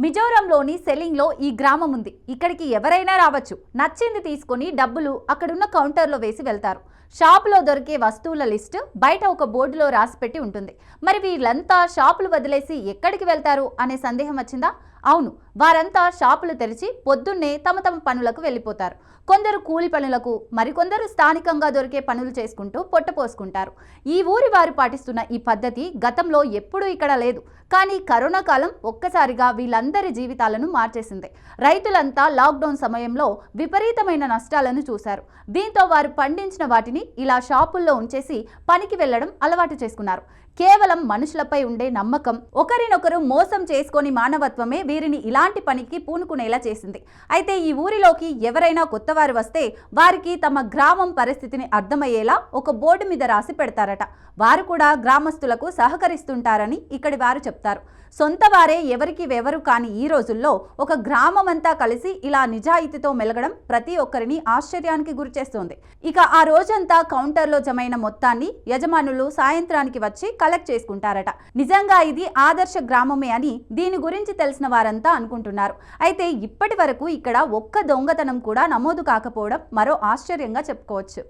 మిజోరంలోని సెలింగ్లో ఈ గ్రామం ఉంది. ఇక్కడికి ఎవరైనా రావచ్చు. నచ్చింది తీసుకొని డబ్బులు అక్కడున్న కౌంటర్లో వేసి వెళ్తారు. షాపులో దొరికే వస్తువుల లిస్టు బయట ఒక బోర్డులో రాసిపెట్టి ఉంటుంది. మరి వీళ్ళంతా షాపులు వదిలేసి ఎక్కడికి వెళ్తారు అనే సందేహం వచ్చిందా? అవును, వారంతా షాపులు తెరిచి పొద్దున్నే తమ తమ పనులకు వెళ్ళిపోతారు. కొందరు కూలి పనులకు, మరికొందరు స్థానికంగా దొరికే పనులు చేసుకుంటూ పొట్టపోసుకుంటారు. ఈ ఊరి వారు పాటిస్తున్న ఈ పద్ధతి గతంలో ఎప్పుడూ ఇక్కడ లేదు. కానీ కరోనా కాలం ఒక్కసారిగా వీళ్ళందరి జీవితాలను మార్చేసింది. రైతులంతా లాక్డౌన్ సమయంలో విపరీతమైన నష్టాలను చూశారు. దీంతో వారు పండించిన వాటిని ఇలా షాపుల్లో ఉంచేసి పనికి వెళ్లడం అలవాటు చేసుకున్నారు. కేవలం మనుషులపై ఉండే నమ్మకం, ఒకరినొకరు మోసం చేసుకొని మానవత్వమే వీరిని ఇలాంటి పనికి పూనుకునేలా చేసింది. అయితే ఈ ఊరిలోకి ఎవరైనా కొత్తవారు వస్తే వారికి తమ గ్రామం పరిస్థితిని అర్థమయ్యేలా ఒక బోర్డు మీద రాసి పెడతారట. వారు కూడా గ్రామస్తులకు సహకరిస్తుంటారని ఇక్కడి వారు చెప్తారు. సొంత వారే ఎవరికి వెవరు కాని ఈ రోజుల్లో ఒక గ్రామమంతా కలిసి ఇలా నిజాయితీతో మెలగడం ప్రతి ఒక్కరిని ఆశ్చర్యానికి గురిచేస్తోంది. ఇక ఆ రోజంతా కౌంటర్లో జమైన మొత్తాన్ని యజమానులు సాయంత్రానికి వచ్చి కలెక్ట్ చేసుకుంటారట. నిజంగా ఇది ఆదర్శ గ్రామమే అని దీని గురించి తెలిసిన వారంతా అనుకుంటున్నారు. అయితే ఇప్పటి వరకు ఇక్కడ ఒక్క దొంగతనం కూడా నమోదు కాకపోవడం మరో ఆశ్చర్యంగా చెప్పుకోవచ్చు.